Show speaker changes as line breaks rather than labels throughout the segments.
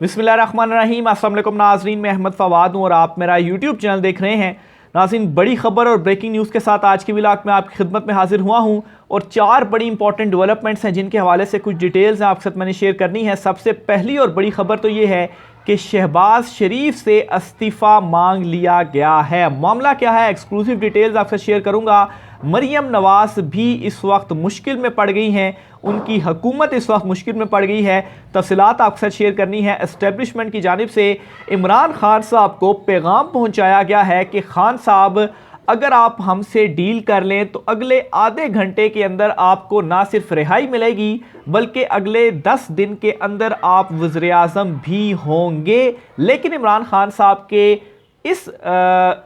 बिस्मिल्लाहिर्रहमानिर्रहीम। अस्सलाम वालेकुम नाज़रीन, मैं अहमद फवाद हूँ और आप मेरा यूट्यूब चैनल देख रहे हैं। नाज़रीन, बड़ी खबर और ब्रेकिंग न्यूज़ के साथ आज की व्लॉग में आपकी खिदमत में हाजिर हुआ हूँ और 4 बड़ी इंपॉर्टेंट डेवलपमेंट्स हैं जिनके हवाले से कुछ डिटेल्स हैं आपके साथ मैंने शेयर करनी है। सबसे पहली और बड़ी खबर तो ये है कि शहबाज शरीफ से इस्तीफ़ा मांग लिया गया है। मामला क्या है, एक्सक्लूसिव डिटेल्स आपसे शेयर करूँगा। मरियम नवाज भी इस वक्त मुश्किल में पड़ गई हैं, उनकी हुकूमत इस वक्त मुश्किल में पड़ गई है। तफसीलात आपके साथ शेयर करनी है। एस्टेब्लिशमेंट की जानिब से इमरान खान साहब को पैगाम पहुंचाया गया है कि खान साहब, अगर आप हमसे डील कर लें तो अगले आधे घंटे के अंदर आपको ना सिर्फ रिहाई मिलेगी बल्कि अगले 10 दिन के अंदर आप वज़ीर आज़म भी होंगे। लेकिन इमरान खान साहब के इस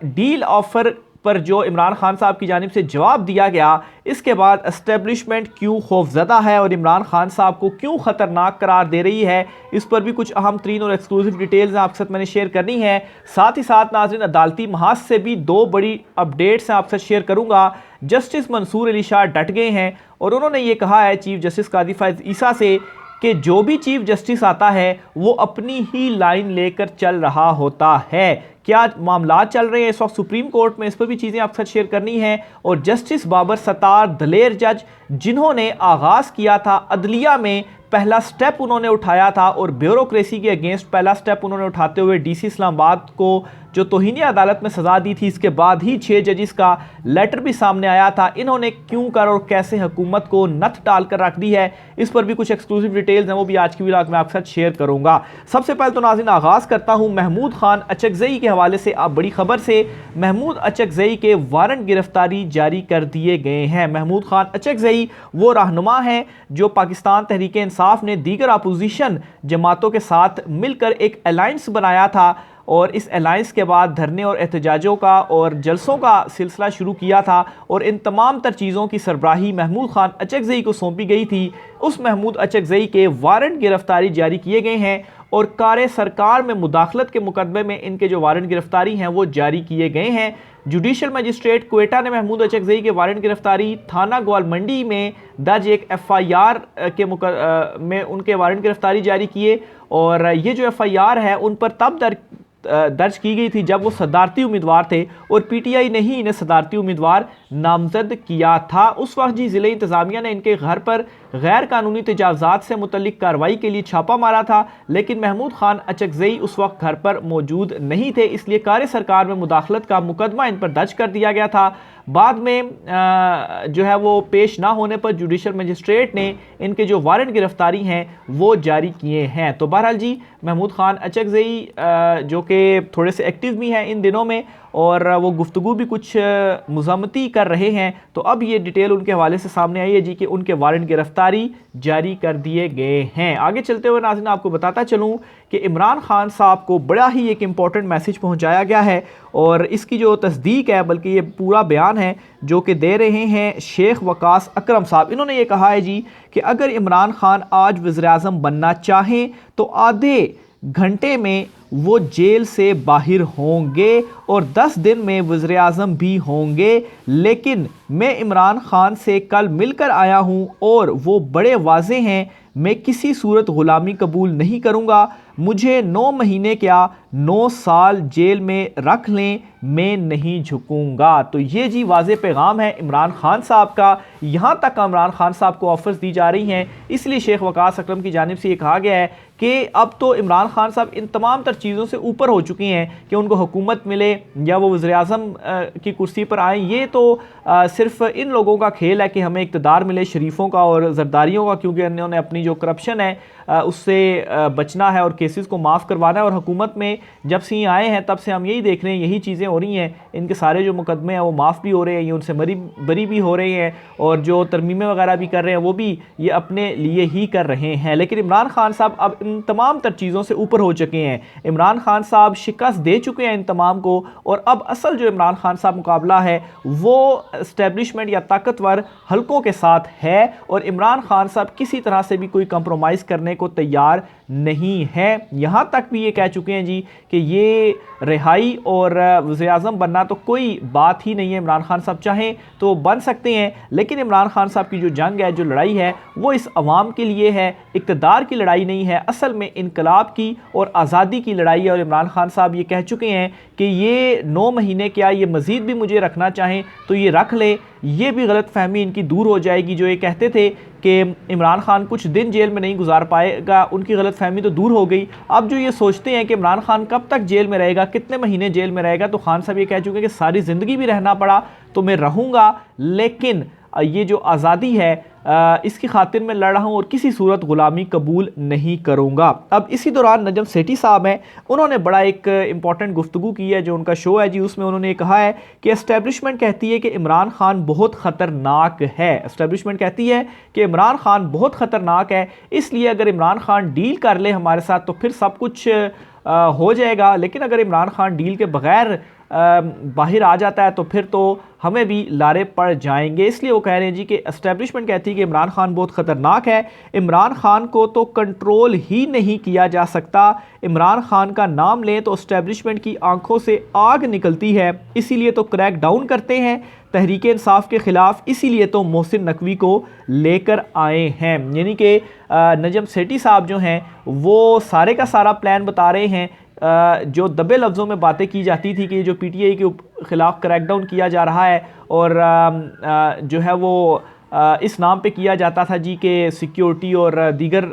डील ऑफर पर जो इमरान खान साहब की जानिब से जवाब दिया गया, इसके बाद एस्टेब्लिशमेंट क्यों खौफजदा है और इमरान खान साहब को क्यों ख़तरनाक करार दे रही है, इस पर भी कुछ अहम तरीन और एक्सक्लूसिव डिटेल्स आपके साथ मैंने शेयर करनी है। साथ ही साथ नाज़रीन, अदालती महाज से भी 2 बड़ी अपडेट्स हैं आपके साथ शेयर करूँगा। जस्टिस मंसूर अली शाह डट गए हैं और उन्होंने ये कहा है चीफ जस्टिस काजी फैज़ ईसा से कि जो भी चीफ जस्टिस आता है वो अपनी ही लाइन लेकर चल रहा होता है। क्या मामला चल रहे हैं इस वक्त सुप्रीम कोर्ट में, इस पर भी चीज़ें आपके साथ शेयर करनी है। और जस्टिस बाबर सत्तार दलेर जज, जिन्होंने आगाज़ किया था अदलिया में, पहला स्टेप उन्होंने उठाया था और ब्यूरोक्रेसी के अगेंस्ट पहला स्टेप उन्होंने उठाते हुए डीसी इस्लामाबाद को जो तौहीन अदालत में सज़ा दी थी, इसके बाद ही 6 जजिस का लेटर भी सामने आया था। इन्होंने क्यों कर और कैसे हुकूमत को नथ डालकर रख दी है, इस पर भी कुछ एक्सक्लूसिव डिटेल्स हैं, वो भी आज की व्लॉग में आपके साथ शेयर करूंगा। सबसे पहले तो नाज़रीन आगाज़ करता हूं महमूद खान अचकज़ई के हवाले से। आप बड़ी खबर से महमूद अचकज़ई के वारंट गिरफ्तारी जारी कर दिए गए हैं। महमूद खान अचकज़ई वो रहनुमा हैं जो पाकिस्तान तहरीक इंसाफ ने दीगर अपोजिशन जमातों के साथ मिलकर एक अलायंस बनाया था और इस अलायंस के बाद धरने और एहतजाजों का और जलसों का सिलसिला शुरू किया था और इन तमाम तर चीज़ों की सरबराही महमूद खान अचकज़ई को सौंपी गई थी। उस महमूद अचकज़ई के वारंट गिरफ्तारी जारी किए गए हैं और कार सरकार में मुदाखलत के मुकदमे में इनके जो वारंट गिरफ्तारी हैं वो जारी किए गए हैं। जुडिशल मजिस्ट्रेट क्वेटा ने महमूद अचकज़ई के वारंट गिरफ्तारी थाना ग्वालमंडी में दर्ज एक FIR में उनके वारंट गिरफ्तारी जारी किए और ये जो FIR है उन पर तब दर्ज की गई थी जब वो सदारती उम्मीदवार थे और PTI ने ही इन्हें सदारती उम्मीदवार नामजद किया था। उस वक्त जी ज़िले इंतज़ामिया ने इनके घर पर गैर कानूनी तजावज़ात से मुतल्लिक कार्रवाई के लिए छापा मारा था, लेकिन महमूद खान अचकज़ई उस वक्त घर पर मौजूद नहीं थे, इसलिए कार सरकार में मुदाखलत का मुकदमा इन पर दर्ज कर दिया गया था। बाद में जो है वो पेश ना होने पर जुडिशल मजिस्ट्रेट ने इनके जो वारंट गिरफ्तारी हैं वो जारी किए हैं। तो बहरहाल जी महमूद खान अचकज़ई जो कि थोड़े से एक्टिव भी हैं इन दिनों में और वो गुफ्तगू भी कुछ मुज़म्मती कर रहे हैं, तो अब ये डिटेल उनके हवाले से सामने आई है जी कि उनके वारंट गिरफ्तारी जारी कर दिए गए हैं। आगे चलते हुए नाज़रीन आपको बताता चलूँ कि इमरान खान साहब को बड़ा ही एक इम्पॉर्टेंट मैसेज पहुंचाया गया है और इसकी जो तस्दीक है, बल्कि ये पूरा बयान है जो कि दे रहे हैं शेख वकास अकरम साहब। इन्होंने ये कहा है जी कि अगर इमरान खान आज वज़ीर आज़म बनना चाहें तो आधे घंटे में वो जेल से बाहर होंगे और 10 दिन में वज़ीर आज़म भी होंगे। लेकिन मैं इमरान खान से कल मिलकर आया हूँ और वो बड़े वाज़े हैं, मैं किसी सूरत ग़ुलामी कबूल नहीं करूँगा। मुझे 9 महीने क्या 9 साल जेल में रख लें, मैं नहीं झुकूंगा। तो ये जी वाज़े पैगाम है इमरान खान साहब का। यहाँ तक इमरान खान साहब को ऑफर्स दी जा रही हैं, इसलिए शेख वकास अकरम की जानिब से ये कहा गया है कि अब तो इमरान खान साहब इन तमाम तर चीज़ों से ऊपर हो चुकी हैं कि उनको हुकूमत मिले या वो वज़ीर आज़म की कुर्सी पर आएँ। ये तो सिर्फ इन लोगों का खेल है कि हमें इक़्तिदार मिले, शरीफों का और जरदारियों का, क्योंकि इन्होंने अपनी जो करप्शन है उससे बचना है और केसेस को माफ़ करवाना है। और हुकूमत में जब से ये आए हैं तब से हम यही देख रहे हैं, यही चीज़ें हो रही हैं। इनके सारे जो मुकदमे हैं वो माफ़ भी हो रहे हैं, ये उनसे बरी भी हो रहे हैं और जो तरमीमें वगैरह भी कर रहे हैं वो भी ये अपने लिए ही कर रहे हैं। लेकिन इमरान खान साहब अब इन तमाम तर चीज़ों से ऊपर हो चुके हैं। इमरान खान साहब शिकस्त दे चुके हैं इन तमाम को और अब असल जो इमरान खान साहब मुकाबला है वो एस्टेब्लिशमेंट या ताकतवर हलकों के साथ है और इमरान खान साहब किसी तरह से भी कोई कंप्रोमाइज़ करने को तैयार नहीं है। यहाँ तक भी ये कह चुके हैं जी कि ये रिहाई और वज़ीर-ए-आज़म बनना तो कोई बात ही नहीं है। इमरान खान साहब चाहें तो बन सकते हैं, लेकिन इमरान खान साहब की जो जंग है, जो लड़ाई है, वो इस अवाम के लिए है, इक़्तिदार की लड़ाई नहीं है, असल में इनकलाब की और आज़ादी की लड़ाई है। और इमरान खान साहब ये कह चुके हैं कि ये 9 महीने क्या, ये मज़ीद भी मुझे रखना चाहें तो ये रख ले। ये भी गलत फहमी इनकी दूर हो जाएगी। जो ये कहते थे कि इमरान खान कुछ दिन जेल में नहीं गुजार पाएगा, उनकी गलत फहमी तो दूर हो गई। अब जो ये सोचते हैं कि इमरान खान कब तक जेल में रहेगा, कितने महीने जेल में रहेगा, तो खान साहब ये कह चुके हैं कि सारी ज़िंदगी भी रहना पड़ा तो मैं रहूँगा, लेकिन ये जो आज़ादी है इसकी खातिर मैं लड़ रहा हूँ और किसी सूरत ग़ुलामी कबूल नहीं करूँगा। अब इसी दौरान नजम सेठी साहब हैं, उन्होंने बड़ा एक इंपॉर्टेंट गुफ्तगू की है, जो उनका शो है जी, उसमें उन्होंने कहा है कि एस्टेब्लिशमेंट कहती है कि इमरान खान बहुत ख़तरनाक है। एस्टेब्लिशमेंट कहती है कि इमरान खान बहुत ख़तरनाक है, इसलिए अगर इमरान खान डील कर ले हमारे साथ तो फिर सब कुछ हो जाएगा, लेकिन अगर इमरान खान डील के बग़ैर बाहर आ जाता है तो फिर तो हमें भी लारे पड़ जाएंगे। इसलिए वो कह रहे हैं जी कि एस्टेब्लिशमेंट कहती है कि इमरान खान बहुत ख़तरनाक है, इमरान खान को तो कंट्रोल ही नहीं किया जा सकता। इमरान खान का नाम लें तो एस्टेब्लिशमेंट की आंखों से आग निकलती है, इसीलिए तो क्रैक डाउन करते हैं तहरीक इंसाफ के ख़िलाफ़, इसीलिए तो मोहसिन नकवी को लेकर आए हैं। यानी कि नजम सेठी साहब जो हैं वो सारे का सारा प्लान बता रहे हैं। जो दबे लफ्ज़ों में बातें की जाती थी कि जो पीटीआई के ख़िलाफ़ क्रैकडाउन किया जा रहा है और जो है वो इस नाम पे किया जाता था जी कि सिक्योरिटी और दीगर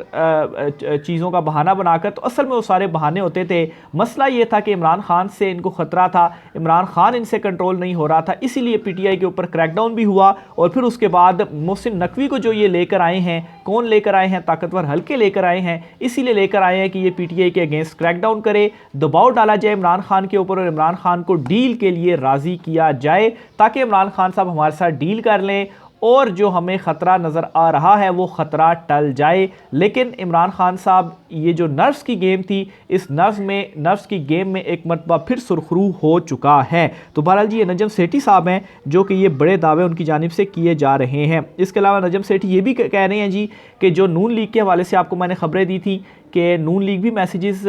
चीज़ों का बहाना बनाकर, तो असल में वो सारे बहाने होते थे। मसला ये था कि इमरान खान से इनको ख़तरा था, इमरान खान इनसे कंट्रोल नहीं हो रहा था, इसीलिए पीटीआई के ऊपर क्रैकडाउन भी हुआ। और फिर उसके बाद मोहसिन नकवी को जो ये लेकर आए हैं, कौन लेकर आए हैं? ताकतवर हल्के लेकर आए हैं, इसीलिए लेकर आए हैं कि ये पीटीआई के अगेंस्ट क्रैकडाउन करे, दबाव डाला जाए इमरान खान के ऊपर और इमरान खान को डील के लिए राज़ी किया जाए, ताकि इमरान खान साहब हमारे साथ डील कर लें और जो हमें ख़तरा नज़र आ रहा है वो ख़तरा टल जाए। लेकिन इमरान खान साहब, ये जो नर्व्स की गेम थी, इस नर्व्स की गेम में एक मरतबा फिर सुरखरू हो चुका है। तो बहरहाल जी, ये नजम सेठी साहब हैं जो कि ये बड़े दावे उनकी जानिब से किए जा रहे हैं। इसके अलावा नजम सेठी ये भी कह रहे हैं जी कि जो नून लीग के हवाले से आपको मैंने ख़बरें दी थी कि नून लीग भी मैसेजेस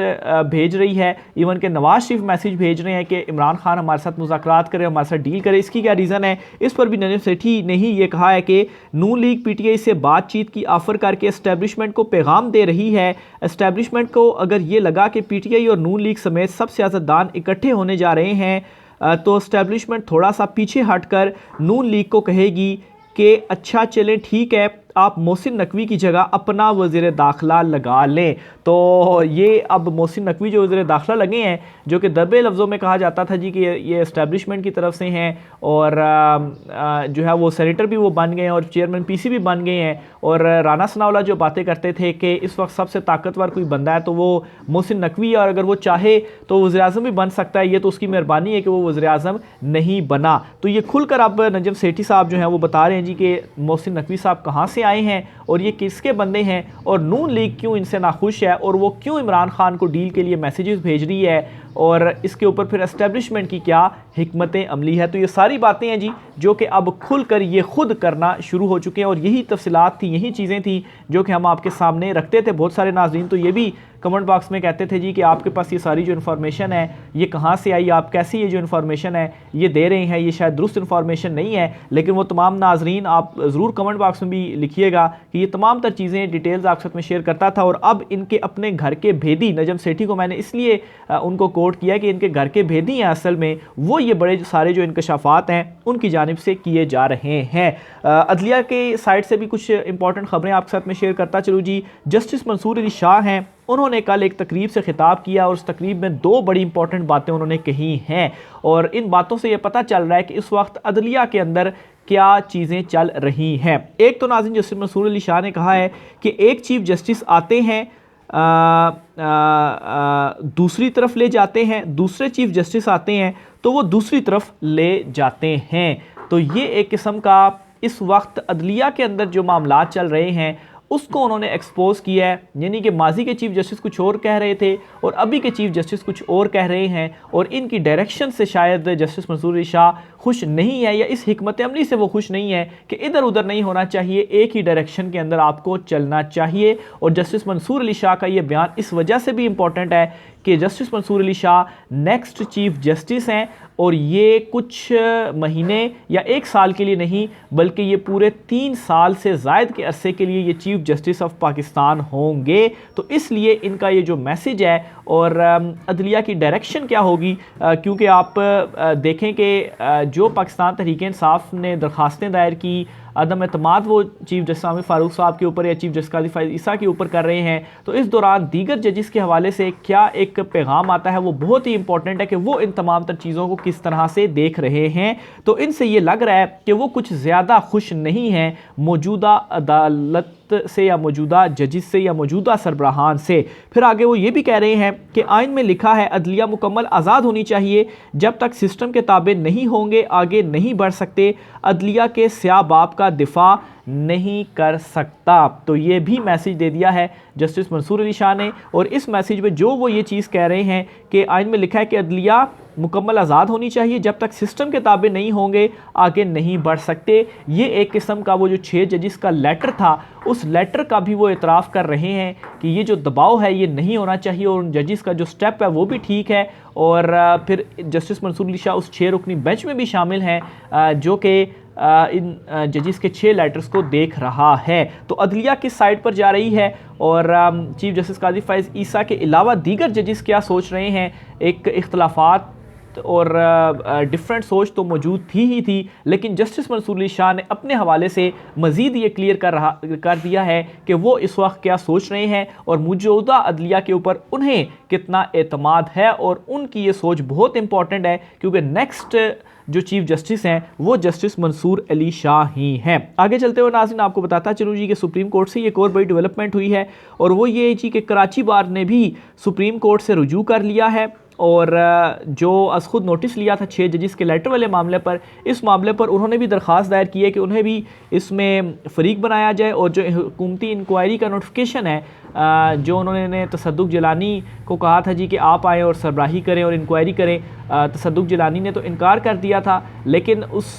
भेज रही है, इवन के नवाज शरीफ मैसेज भेज रहे हैं कि इमरान खान हमारे साथ मुज़ाकरात करे, हमारे साथ डील करे। इसकी क्या रीज़न है? इस पर भी नजम सेठी ने ही ये कहा है कि नून लीग पीटीआई से बातचीत की ऑफ़र करके एस्टेब्लिशमेंट को पैगाम दे रही है। एस्टेब्लिशमेंट को अगर ये लगा कि पीटीआई और नून लीग समेत सब सियासतदान इकट्ठे होने जा रहे हैं तो एस्टेब्लिशमेंट थोड़ा सा पीछे हटकर नून लीग को कहेगी कि अच्छा चलें, ठीक है, आप मोहसिन नकवी की जगह अपना वज़ीर दाखिला लगा लें। तो ये अब मोहसिन नकवी जो वज़ीर दाखिला लगे हैं, जो कि दबे लफ्ज़ों में कहा जाता था जी कि ये एस्टेब्लिशमेंट की तरफ से हैं और जो है वो सेनेटर भी वो बन गए हैं और चेयरमैन पीसी भी बन गए हैं। और राना सनाउल्लाह जो बातें करते थे कि इस वक्त सबसे ताकतवर कोई बंदा है तो वो मोहसिन नकवी है और अगर वो चाहे तो वज़ीर आज़म भी बन सकता है, ये तो उसकी मेहरबानी है कि वो वज़ीर आज़म नहीं बना। तो ये खुलकर अब नजम सेठी साहब जो हैं वो बता रहे हैं जी कि मोहसिन नकवी साहब कहाँ से आए हैं और ये किसके बंदे हैं और नून लीग क्यों इनसे नाखुश है और वो क्यों इमरान खान को डील के लिए मैसेजेस भेज रही है और इसके ऊपर फिर एस्टेब्लिशमेंट की क्या हिकमत अमली है। तो ये सारी बातें हैं जी जो कि अब खुलकर ये खुद करना शुरू हो चुके हैं और यही तफसीलात थी, यही चीज़ें थी जो कि हम आपके सामने रखते थे। बहुत सारे नाज़रीन तो ये भी कमेंट बॉक्स में कहते थे जी कि आपके पास ये सारी जो इन्फॉर्मेशन है ये कहाँ से आई, आप कैसे ये जो इन्फॉर्मेशन है ये दे रहे हैं, ये शायद दुरुस्त इन्फॉर्मेशन नहीं है। लेकिन वो तमाम नाज़रीन आप ज़रूर कमेंट बॉक्स में भी लिखिएगा कि ये तमाम तर चीज़ें डिटेल्स आपके साथ में शेयर करता था। और अब इनके अपने घर के भेदी नजम सेठी को मैंने इसलिए उनको कोट किया कि इनके घर के भेदी हैं असल में वो ये बड़े सारे जो इंकशाफात हैं उनकी जानिब से किए जा रहे हैं। अदलिया के साइड से भी कुछ इंपॉर्टेंट खबरें आपके साथ में शेयर करता चलूँ जी। जस्टिस मंसूर अली शाह हैं, उन्होंने कल एक तकरीब से खिताब किया और उस तकरीब में दो बड़ी इंपॉर्टेंट बातें उन्होंने कही हैं और इन बातों से ये पता चल रहा है कि इस वक्त अदलिया के अंदर क्या चीज़ें चल रही हैं। एक तो नाज़रीन जस्टिस मंसूर अली शाह ने कहा है कि एक चीफ जस्टिस आते हैं दूसरी तरफ ले जाते हैं, दूसरे चीफ जस्टिस आते हैं तो वो दूसरी तरफ ले जाते हैं। तो ये एक किस्म का इस वक्त अदलिया के अंदर जो मामलात चल रहे हैं उसको उन्होंने एक्सपोज किया है। यानी कि माजी के चीफ जस्टिस कुछ और कह रहे थे और अभी के चीफ जस्टिस कुछ और कह रहे हैं, और इनकी डायरेक्शन से शायद जस्टिस मंसूर अली शाह खुश नहीं है, या इस हिकमत अमली से वो खुश नहीं है कि इधर उधर नहीं होना चाहिए, एक ही डायरेक्शन के अंदर आपको चलना चाहिए। और जस्टिस मंसूर अली शाह का ये बयान इस वजह से भी इंपॉर्टेंट है कि justice Mansoor Ali Shah next chief justice हैं, और ये कुछ महीने या एक साल के लिए नहीं बल्कि ये पूरे 3 साल से ज़ायद के अरसे के लिए ये चीफ जस्टिस ऑफ पाकिस्तान होंगे। तो इसलिए इनका ये जो मैसेज है और अदलिया की डायरेक्शन क्या होगी, क्योंकि आप देखें कि जो पाकिस्तान तहरीक इंसाफ ने दरखास्तें दायर की, अदम एतमाद वो चीफ जस्टिस आमिर फारूक साहब के ऊपर या चीफ जस्टिस काजी फैज़ ईसा के ऊपर कर रहे हैं, तो इस दौरान दीगर जजिस के हवाले से क्या एक पैगाम आता है वो बहुत ही इंपॉर्टेंट है कि वो इन तमाम तर चीज़ों को किस तरह से देख रहे हैं। तो इनसे ये लग रहा है कि वो कुछ ज़्यादा खुश नहीं हैं मौजूदा अदालत से या मौजूदा जजिस से या मौजूदा सरबराहान से। फिर आगे वो ये भी कह रहे हैं कि आइन में लिखा है अदलिया मुकम्मल आज़ाद होनी चाहिए, जब तक सिस्टम के ताबे नहीं होंगे आगे नहीं बढ़ सकते, अदलिया के स्याह बाप का दिफा नहीं कर सकता। तो ये भी मैसेज दे दिया है जस्टिस मंसूर अली शाह ने, और इस मैसेज में जो वो ये चीज़ कह रहे हैं कि आइन में लिखा है कि अदलिया मुकम्मल आज़ाद होनी चाहिए, जब तक सिस्टम के ताबे नहीं होंगे आगे नहीं बढ़ सकते। ये एक किस्म का वो जो 6 जजिस का लेटर था, उस लेटर का भी वो इतराफ़ कर रहे हैं कि ये जो दबाव है ये नहीं होना चाहिए, और उन जजिस का जो स्टेप है वो भी ठीक है। और फिर जस्टिस मंसूर अली शाह उस 6 रुकनी बेंच में भी शामिल हैं जो कि इन जजिस के 6 लेटर्स को देख रहा है। तो अदलिया किस साइड पर जा रही है, और चीफ जस्टिस काजी फैज़ ईसा के अलावा दीगर जजिस क्या सोच रहे हैं, एक इख्तलाफात और डिफरेंट सोच तो मौजूद थी ही थी, लेकिन जस्टिस मंसूर अली शाह ने अपने हवाले से मज़ीद ये क्लियर कर दिया है कि वो इस वक्त क्या सोच रहे हैं और मौजूदा अदलिया के ऊपर उन्हें कितना एतमाद है। और उनकी ये सोच बहुत इंपॉर्टेंट है क्योंकि नेक्स्ट जो चीफ जस्टिस हैं वो जस्टिस मंसूर अली शाह ही हैं। आगे चलते हुए नाज़रीन आपको बताता चलूँ जी कि सुप्रीम कोर्ट से एक और बड़ी डेवलपमेंट हुई है, और वो ये जी कि कराची बार ने भी सुप्रीम कोर्ट से रुजू कर लिया है, और जो अस खुद नोटिस लिया था 6 जजिस के लेटर वाले मामले पर, इस मामले पर उन्होंने भी दरख्वास्त दायर की है कि उन्हें भी इसमें फ़रीक बनाया जाए, और जो हुकूमती इंक्वायरी का नोटिफिकेशन है जो उन्होंने तसद्दुक़ जिलानी को कहा था जी कि आप आएँ और सरबराही करें और इंक्वायरी करें, तसद्दुक़ जिलानी ने तो इनकार कर दिया था, लेकिन उस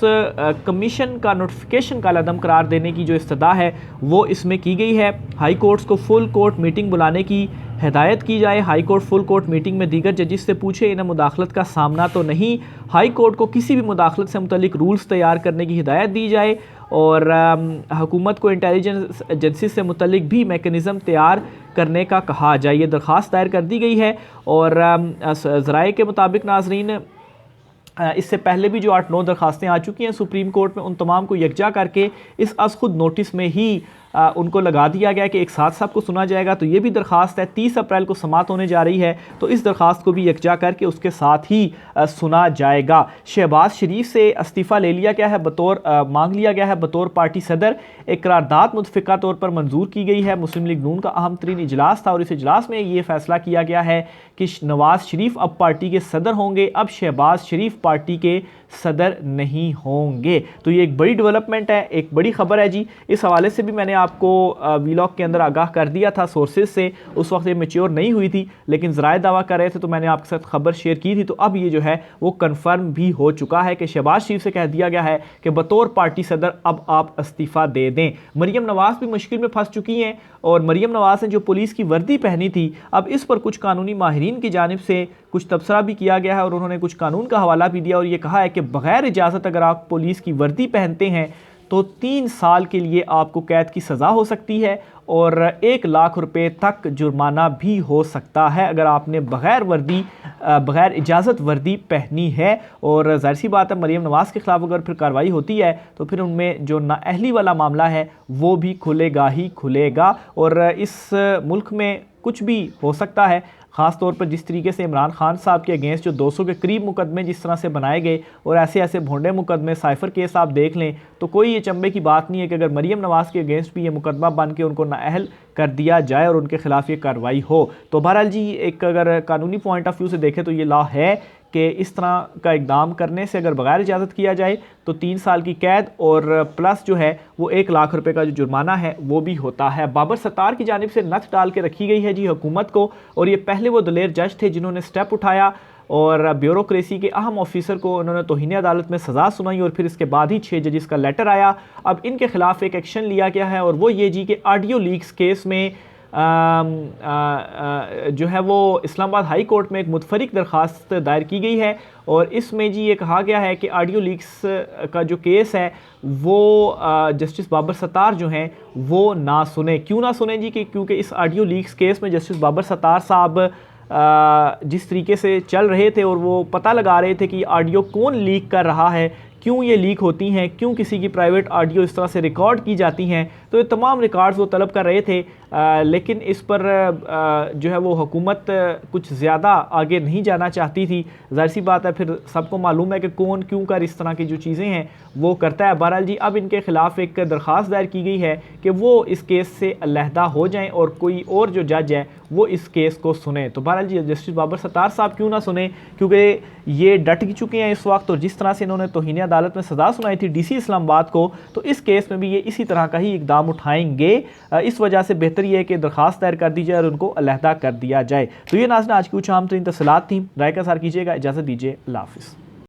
कमीशन का नोटिफिकेशन का अदम करार देने की जो इस्तदा है वो इसमें की गई है। हाई कोर्ट्स को फुल कोर्ट मीटिंग बुलाने की हिदायत की जाए, high court full court meeting में दीगर जजिस से पूछे इन्हें मुदाखलत का सामना तो नहीं, हाई कोर्ट को किसी भी मुदाखलत से मुतल्लिक रूल्स तैयार करने की हिदायत दी जाए, और हुकूमत को इंटेलिजेंस एजेंसी से मुतल्लिक भी मेकनिज़म तैयार करने का कहा जाए। ये दरख्वास्त दायर कर दी गई है, और ज़राए के मुताबिक नाज़रीन इससे पहले भी जो 8-9 दरखास्तें आ चुकी हैं सुप्रीम कोर्ट में, उन तमाम को यकजा करके इस अस खुद नोटिस में ही उनको लगा दिया गया कि एक साथ सबको सुना जाएगा। तो ये भी दरख्वास्त है 30 अप्रैल को समात होने जा रही है, तो इस दरख्वास्त को भी यकजा करके उसके साथ ही सुना जाएगा। शहबाज शरीफ से इस्तीफ़ा ले लिया गया है बतौर मांग लिया गया है बतौर पार्टी सदर। एक करारदाद मुतफ़िका तौर पर मंजूर की गई है। मुस्लिम लीग नून का अहम तरीन इजलास था, और इस इजलास में ये फैसला किया गया है कि नवाज़ शरीफ अब पार्टी के सदर होंगे, अब शहबाज शरीफ पार्टी के सदर नहीं होंगे। तो ये एक बड़ी डेवलपमेंट है, एक बड़ी खबर है जी। इस हवाले से भी मैंने आपको वीलॉग के अंदर आगाह कर दिया था सोर्सेज से, उस वक्त ये मैच्योर नहीं हुई थी, लेकिन ज़राए दावा कर रहे थे तो मैंने आपके साथ खबर शेयर की थी। तो अब ये जो है वो कन्फर्म भी हो चुका है कि शहबाज शरीफ से कह दिया गया है कि बतौर पार्टी सदर अब आप इस्तीफ़ा दे दें। मरियम नवाज़ भी मुश्किल में फंस चुकी हैं, और मरियम नवाज़ ने जो पुलिस की वर्दी पहनी थी, अब इस पर कुछ कानूनी माहिरीन की जानिब से कुछ तबसरा भी किया गया है, और उन्होंने कुछ कानून का हवाला भी दिया और ये कहा है कि बग़ैर इजाज़त अगर आप पुलिस की वर्दी पहनते हैं तो 3 साल के लिए आपको कैद की सज़ा हो सकती है, और 1 लाख रुपए तक जुर्माना भी हो सकता है अगर आपने बग़ैर इजाज़त वर्दी पहनी है। और ज़ाहिर सी बात है मरियम नवाज़ के ख़िलाफ़ अगर फिर कार्रवाई होती है तो फिर उनमें जो नाअहली वाला मामला है वो भी खुलेगा ही खुलेगा, और इस मुल्क में कुछ भी हो सकता है। ख़ास तौर पर जिस तरीके से इमरान खान साहब के अगेंस्ट जो 200 के करीब मुकदमे जिस तरह से बनाए गए, और ऐसे ऐसे भोंडे मुकदमे साइफ़र केस आप देख लें, तो कोई ये चंबे की बात नहीं है कि अगर मरियम नवाज़ के अगेंस्ट भी ये मुकदमा बन के उनको नाअहल कर दिया जाए और उनके ख़िलाफ़ ये कार्रवाई हो। तो बहरहाल जी एक अगर कानूनी पॉइंट ऑफ व्यू से देखें तो ये लॉ है कि इस तरह का इक़दाम करने से अगर बगैर इजाज़त किया जाए तो 3 साल की कैद और प्लस जो है वो 1 लाख रुपए का जो जुर्माना है वो भी होता है। बाबर सत्तार की जानिब से नथ डाल के रखी गई है जी हुकूमत को, और ये पहले वो दलेर जज थे जिन्होंने स्टेप उठाया और ब्यूरोक्रेसी के अहम ऑफिसर को उन्होंने तौहीन अदालत में सज़ा सुनाई और फिर इसके बाद ही 6 जजेस का लेटर आया। अब इनके खिलाफ एक एक्शन लिया गया है और वो ये जी कि ऑडियो लीक्स केस में जो है वो इस्लामाबाद हाई कोर्ट में एक मुतफरिक दरख्वास्त दायर की गई है और इसमें जी ये कहा गया है कि ऑडियो लीक्स का जो केस है वो जस्टिस बाबर सत्तार जो हैं वो ना सुने। क्यों ना सुने जी? कि क्योंकि इस ऑडियो लीक्स केस में जस्टिस बाबर सत्तार साहब जिस तरीके से चल रहे थे और वो पता लगा रहे थे कि ऑडियो कौन लीक कर रहा है, क्यों ये लीक होती हैं, क्यों किसी की प्राइवेट ऑडियो इस तरह से रिकॉर्ड की जाती हैं, तो ये तमाम रिकॉर्ड्स वो तलब कर रहे थे। लेकिन इस पर जो है वो हुकूमत कुछ ज़्यादा आगे नहीं जाना चाहती थी। ज़ाहिर सी बात है, फिर सबको मालूम है कि कौन क्यों कर इस तरह की जो चीज़ें हैं वो करता है। बहरहाल जी अब इनके ख़िलाफ़ एक दरख्वास्त दायर की गई है कि वो इस केस से अलहदा हो जाएँ और कोई और जो जज है वो इस केस को सुने। तो बहरहाल जी जस्टिस बाबर सत्तार साहब क्यों ना सुने, क्योंकि ये डट चुके हैं इस वक्त और जिस तरह से इन्होंने तौहीन अदालत में सज़ा सुनाई थी DC इस्लामाबाद को, तो इस केस में भी ये इसी तरह का ही इक़दाम उठाएंगे। इस वजह से बेहतर ये है कि दरख्वास्त दायर कर दी जाए और उनको अलहदा कर दिया जाए। तो ये नाज़रीन आज की कुछ आम तरीन तफसीलात थी। राय का सार कीजिएगा, इजाज़त दीजिए, अल्लाह हाफ़िज़।